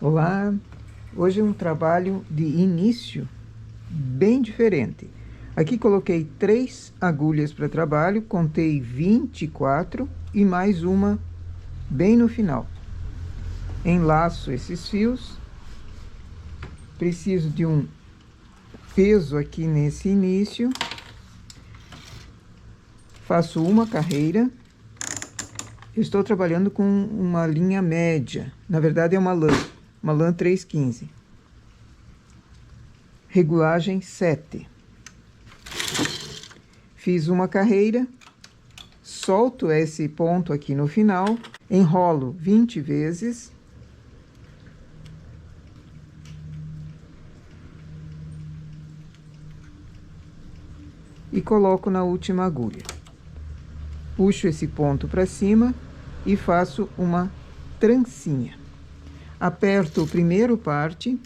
Olá, hoje é um trabalho de início bem diferente. Aqui coloquei 3 agulhas para trabalho, contei 24 e mais uma bem no final. Enlaço esses fios, preciso de um peso aqui nesse início, faço uma carreira. Eu estou trabalhando com uma linha média, na verdade é uma lã 315. Regulagem 7. Fiz uma carreira, solto esse ponto aqui no final, enrolo 20 vezes. E coloco na última agulha. Puxo esse ponto para cima e faço uma trancinha. Aperto o primeiro parte.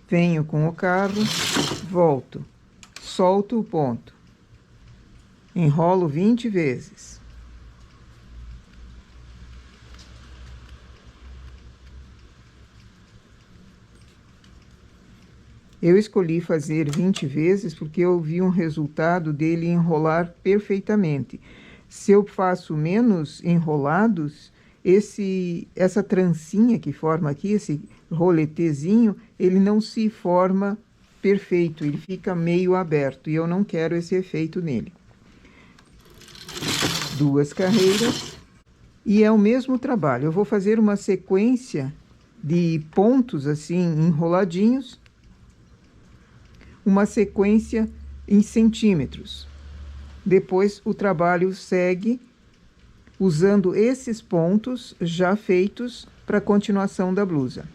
Venho com o carro, volto, solto o ponto, enrolo 20 vezes. Eu escolhi fazer 20 vezes porque eu vi um resultado dele enrolar perfeitamente. Se eu faço menos enrolados, essa trancinha que forma aqui, esse roletezinho, ele não se forma perfeito, ele fica meio aberto e eu não quero esse efeito nele. 2 carreiras e é o mesmo trabalho. Eu vou fazer uma sequência de pontos assim enroladinhos, uma sequência em centímetros. Depois o trabalho segue usando esses pontos já feitos para a continuação da blusa.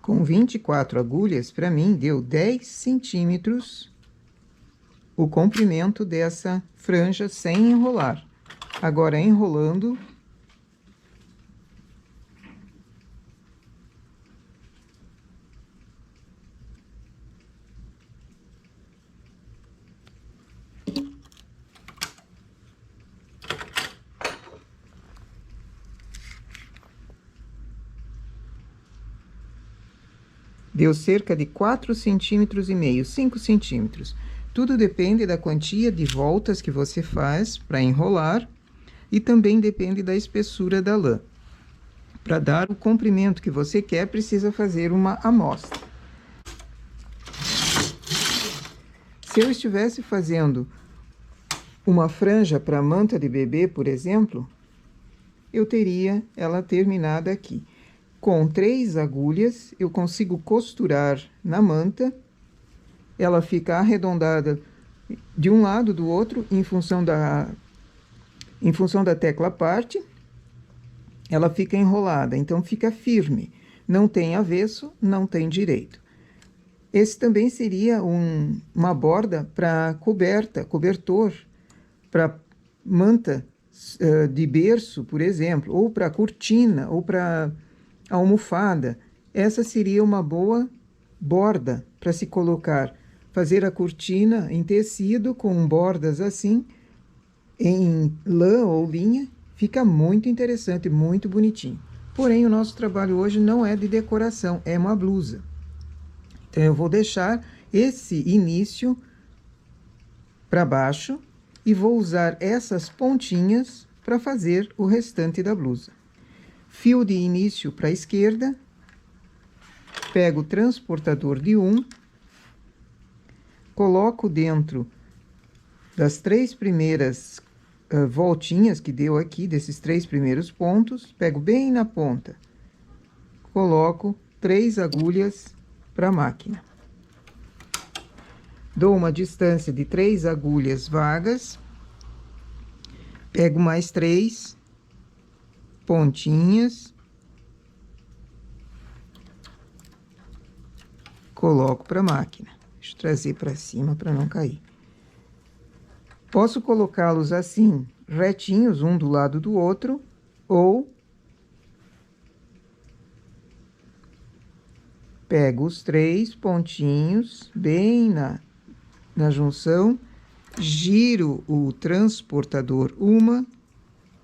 Com 24 agulhas, para mim, deu 10 centímetros o comprimento dessa franja sem enrolar. Agora, enrolando, deu cerca de 4,5 centímetros, 5 centímetros. Tudo depende da quantia de voltas que você faz para enrolar e também depende da espessura da lã. Para dar o comprimento que você quer, precisa fazer uma amostra. Se eu estivesse fazendo uma franja para manta de bebê, por exemplo, eu teria ela terminada aqui. Com 3 agulhas, eu consigo costurar na manta. Ela fica arredondada de um lado do outro em função da tecla parte. Ela fica enrolada, então fica firme. Não tem avesso, não tem direito. Esse também seria uma borda para cobertor, para manta de berço, por exemplo, ou para cortina, ou para almofada. Essa seria uma boa borda para se colocar. Fazer a cortina em tecido com bordas assim, em lã ou linha, Fica muito interessante, muito bonitinho. Porém, o nosso trabalho hoje não é de decoração, é uma blusa. Então, eu vou deixar esse início para baixo e vou usar essas pontinhas para fazer o restante da blusa. Fio de início para a esquerda, pego o transportador de 1, coloco dentro das 3 primeiras voltinhas que deu aqui, desses 3 primeiros pontos, pego bem na ponta, coloco 3 agulhas para a máquina. Dou uma distância de 3 agulhas vagas, pego mais 3 pontinhas, coloco para a máquina. Deixa eu trazer para cima para não cair. Posso colocá-los assim, retinhos, um do lado do outro, ou pego os 3 pontinhos bem na junção, giro o transportador 1,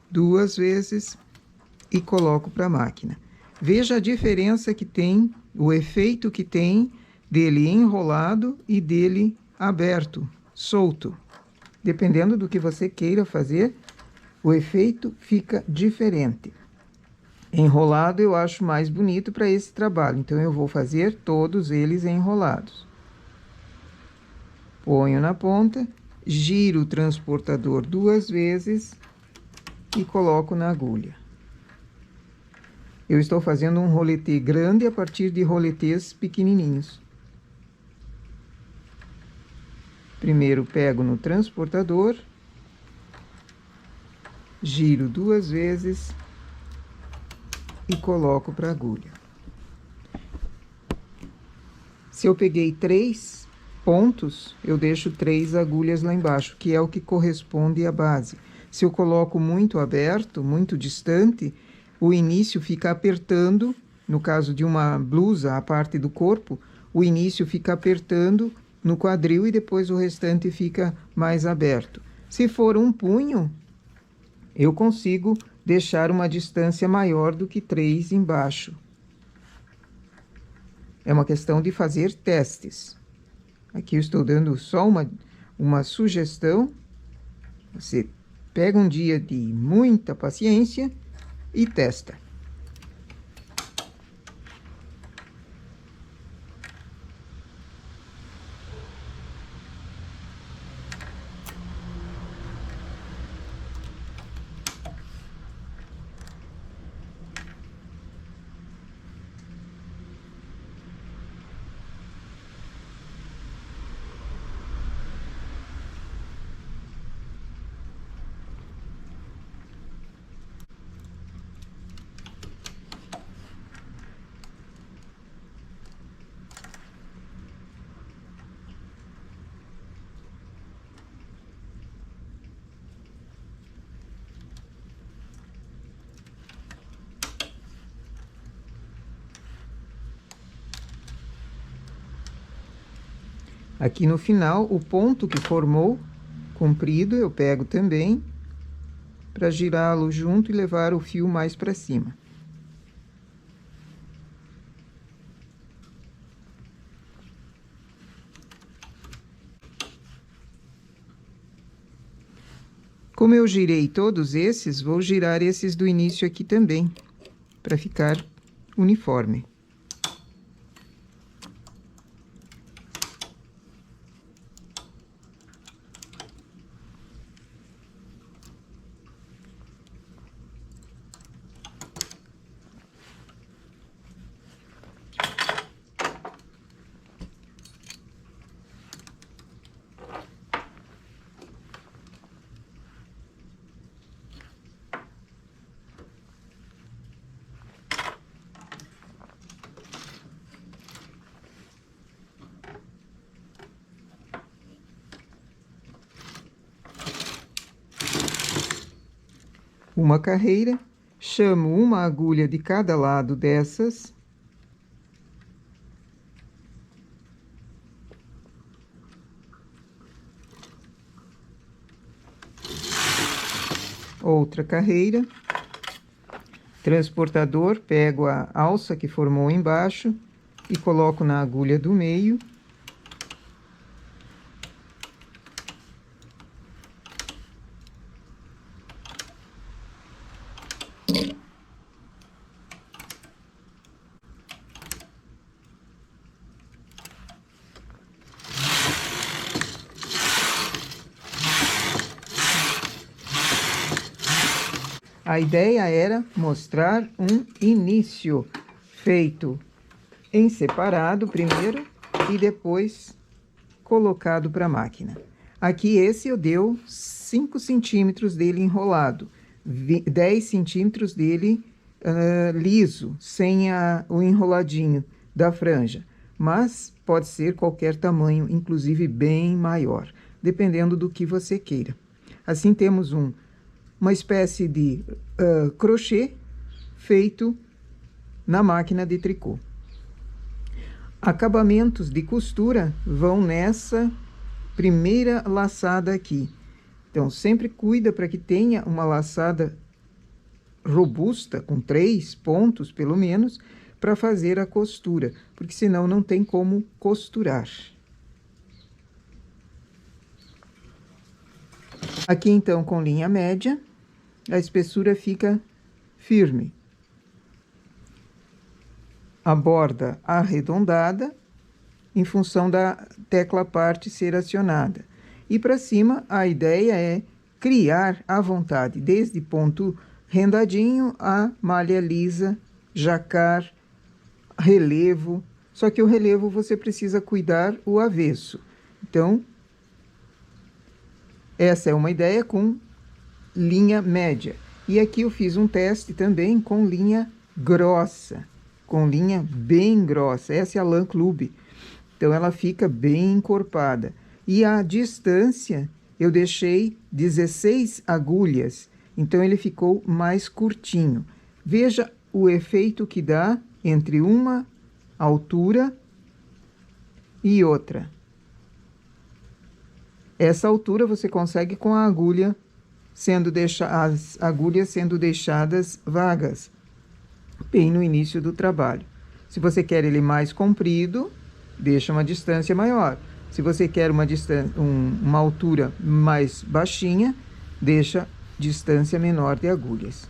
2 vezes e coloco para a máquina. Veja a diferença que tem, o efeito que tem dele enrolado e dele aberto, solto. Dependendo do que você queira fazer, o efeito fica diferente. Enrolado eu acho mais bonito para esse trabalho, então eu vou fazer todos eles enrolados. Ponho na ponta, giro o transportador 2 vezes e coloco na agulha. Eu estou fazendo um roletê grande a partir de roletês pequenininhos. Primeiro pego no transportador, giro 2 vezes e coloco para a agulha. Se eu peguei 3 pontos, eu deixo 3 agulhas lá embaixo, que é o que corresponde à base. Se eu coloco muito aberto, muito distante, o início fica apertando, no caso de uma blusa, a parte do corpo, o início fica apertando no quadril e depois o restante fica mais aberto. Se for um punho, eu consigo deixar uma distância maior do que 3 embaixo. É uma questão de fazer testes. Aqui eu estou dando só uma sugestão. Você pega um dia de muita paciência e testa. Aqui no final, o ponto que formou comprido, eu pego também para girá-lo junto e levar o fio mais para cima. Como eu girei todos esses, vou girar esses do início aqui também, para ficar uniforme. Uma carreira, chamo uma agulha de cada lado dessas. outra carreira, transportador, pego a alça que formou embaixo e coloco na agulha do meio. A ideia era mostrar um início feito em separado primeiro e depois colocado para a máquina. Aqui esse eu deu 5 centímetros dele enrolado, 10 centímetros dele liso, sem o enroladinho da franja. Mas pode ser qualquer tamanho, inclusive bem maior, dependendo do que você queira. Assim temos uma espécie de crochê feito na máquina de tricô. Acabamentos de costura vão nessa primeira laçada aqui. Então, sempre cuida para que tenha uma laçada robusta, com 3 pontos pelo menos, para fazer a costura, porque senão não tem como costurar. Aqui, então, com linha média, a espessura fica firme. A borda arredondada, em função da tecla parte ser acionada. E para cima, a ideia é criar à vontade, desde ponto rendadinho a malha lisa, jacar, relevo. Só que o relevo você precisa cuidar o avesso. Então, essa é uma ideia com linha média. E aqui eu fiz um teste também com linha grossa, com linha bem grossa. Essa é a lã clube. Então, ela fica bem encorpada. E a distância, eu deixei 16 agulhas. Então, ele ficou mais curtinho. Veja o efeito que dá entre uma altura e outra. Essa altura você consegue com a agulha as agulhas sendo deixadas vagas, bem no início do trabalho. Se você quer ele mais comprido, deixa uma distância maior. Se você quer uma altura mais baixinha, deixa distância menor de agulhas.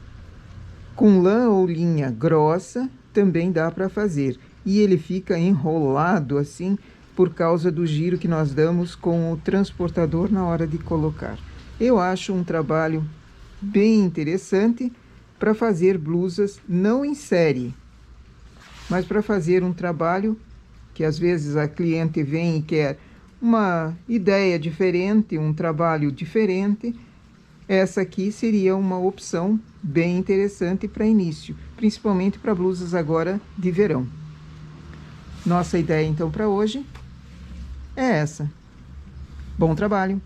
Com lã ou linha grossa, também dá para fazer. E ele fica enrolado assim, por causa do giro que nós damos com o transportador na hora de colocar. Eu acho um trabalho bem interessante para fazer blusas, não em série, mas para fazer um trabalho que às vezes a cliente vem e quer uma ideia diferente, um trabalho diferente. Essa aqui seria uma opção bem interessante para início, principalmente para blusas agora de verão. Nossa ideia então para hoje é essa. Bom trabalho!